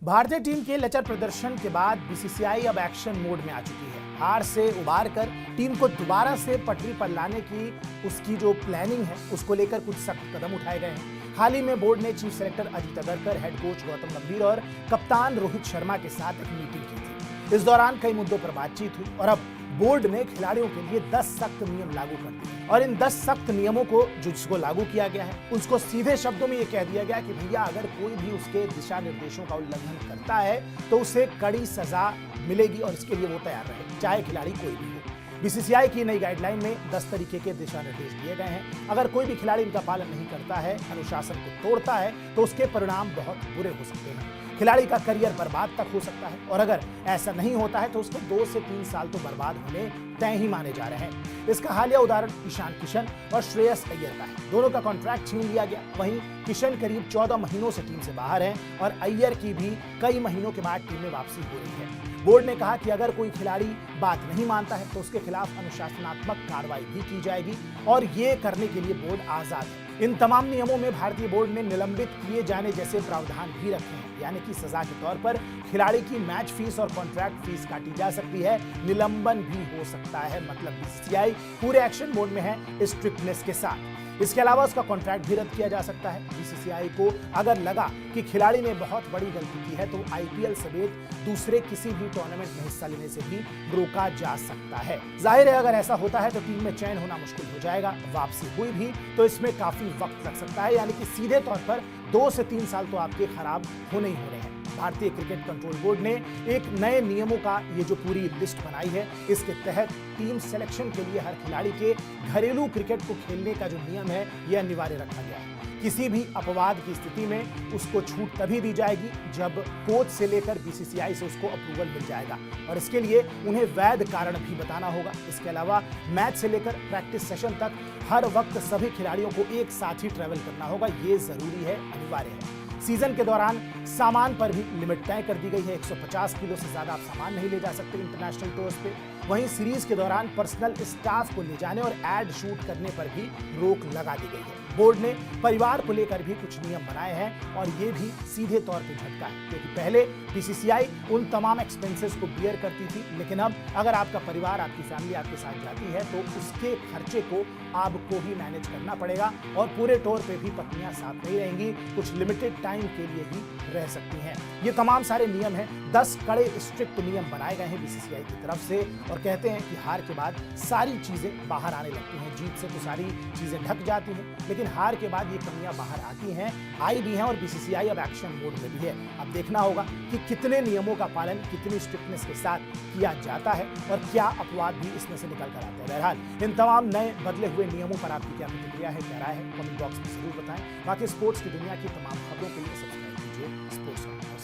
भारतीय टीम के लचर प्रदर्शन के बाद बीसीसीआई अब एक्शन मोड में आ चुकी है। हार से उबार कर टीम को दोबारा से पटरी पर लाने की उसकी जो प्लानिंग है उसको लेकर कुछ सख्त कदम उठाए गए हैं। हाल ही में बोर्ड ने chief selector Ajit Agarkar, head coach Gautam गंभीर और कप्तान रोहित शर्मा के साथ एक मीटिंग की थी। इस दौरान कई मुद्दों पर बातचीत हुई और अब बोर्ड ने खिलाड़ियों के लिए 10 सख्त नियम लागू कर दिए और इन 10 सख्त नियमों को जिसको लागू किया गया है उसको सीधे शब्दों में यह कह दिया गया कि भैया अगर कोई भी उसके दिशा निर्देशों का उल्लंघन करता है तो उसे कड़ी सजा मिलेगी और इसके लिए वो तैयार रहे, चाहे खिलाड़ी कोई भी हो। बीसीसीआई की नई गाइडलाइन में 10 तरीके के दिशा निर्देश दिए गए हैं। अगर कोई भी खिलाड़ी इनका पालन नहीं करता है, अनुशासन को तोड़ता है, तो उसके परिणाम बहुत बुरे हो सकते हैं। खिलाड़ी का करियर बर्बाद तक हो सकता है और अगर ऐसा नहीं होता है तो उसके 2 से 3 साल तो बर्बाद होने तय ही माने जा रहे हैं। इसका हालिया उदाहरण ईशान किशन और श्रेयस अय्यर का है। दोनों का कॉन्ट्रैक्ट छीन लिया गया। वहीं किशन करीब 14 महीनों से टीम से बाहर है और अय्यर की भी कई महीनों के बाद टीम में वापसी हो रही है। बोर्ड ने कहा कि अगर कोई खिलाड़ी बात नहीं मानता है तो उसके खिलाफ अनुशासनात्मक कार्रवाई भी की जाएगी और ये करने के लिए बोर्ड आजाद है। इन तमाम नियमों में भारतीय बोर्ड ने निलंबित किए जाने जैसे प्रावधान भी रखे हैं, यानी कि सजा के तौर पर खिलाड़ी की मैच फीस और कॉन्ट्रैक्ट फीस काटी जा सकती है, निलंबन भी हो सकता है। मतलब बीसीसीआई पूरे एक्शन मोड में है स्ट्रिक्टनेस के साथ। इसके अलावा उसका कॉन्ट्रैक्ट भी रद्द किया जा सकता है। बीसीसीआई को अगर लगा कि खिलाड़ी ने बहुत बड़ी गलती की है तो आईपीएल समेत दूसरे किसी भी टूर्नामेंट में हिस्सा लेने से भी रोका जा सकता है। जाहिर है अगर ऐसा होता है तो टीम में चयन होना मुश्किल हो जाएगा। वापसी हुई भी तो इसमें काफी वक्त लग सकता है, यानी कि सीधे तौर पर 2 से 3 साल तो आपके खराब होने ही होने हैं। भारतीय क्रिकेट कंट्रोल बोर्ड ने एक नए नियमों का ये जो पूरी लिस्ट बनाई है, इसके तहत टीम सिलेक्शन के लिए हर खिलाड़ी के घरेलू क्रिकेट को खेलने का जो नियम है यह अनिवार्य रखा गया है। किसी भी अपवाद की स्थिति में उसको छूट तभी दी जाएगी जब कोच से लेकर बीसीसीआई से उसको अप्रूवल मिल जाएगा और इसके लिए उन्हें वैध कारण भी बताना होगा। इसके अलावा मैच से लेकर प्रैक्टिस सेशन तक हर वक्त सभी खिलाड़ियों को एक साथ ही ट्रैवल करना होगा। ये जरूरी है, अनिवार्य है। सीजन के दौरान सामान पर भी लिमिट तय कर दी गई है। 150 किलो से ज्यादा आप सामान नहीं ले जा सकते इंटरनेशनल टूर्स पे। वहीं सीरीज के दौरान पर्सनल स्टाफ को ले जाने और एड शूट करने पर भी रोक लगा दी गई है। बोर्ड ने परिवार को लेकर भी कुछ नियम बनाए हैं और ये भी सीधे तौर पे झटका है, क्योंकि पहले बीसीसीआई उन तमाम एक्सपेंसेस को बियर करती थी, लेकिन अब अगर आपका परिवार, आपकी फैमिली आपके साथ जाती है तो उसके खर्चे को आपको ही मैनेज करना पड़ेगा और पूरे टूर पे भी पत्नियां साथ नहीं रहेंगी, कुछ लिमिटेड टाइम के लिए ही रह सकती हैं। ये तमाम सारे नियम हैं। 10 कड़े स्ट्रिक्ट नियम बनाए गए हैं बीसीसीआई की तरफ से और कहते हैं कि हार के बाद सारी चीजें बाहर आने लगती हैं। जीत से तो सारी चीजें ढक जाती हैं, लेकिन हार के बाद ये कमियां बाहर आती हैं, आई भी हैं और बीसीसीआई अब एक्शन मोड में भी है। अब देखना होगा कि कितने नियमों का पालन कितनी स्ट्रिक्टनेस के साथ किया जाता है और क्या अपवाद भी इसमें से निकल कर आते हैं। बहरहाल इन तमाम नए बदले हुए नियमों पर आपकी क्या प्रतिक्रिया है, क्या राय है, कमेंट बॉक्स में जरूर बताएं। बाकी स्पोर्ट्स की दुनिया की तमाम खबरों के लिए सब्सक्राइब कीजिए स्पोर्ट्स।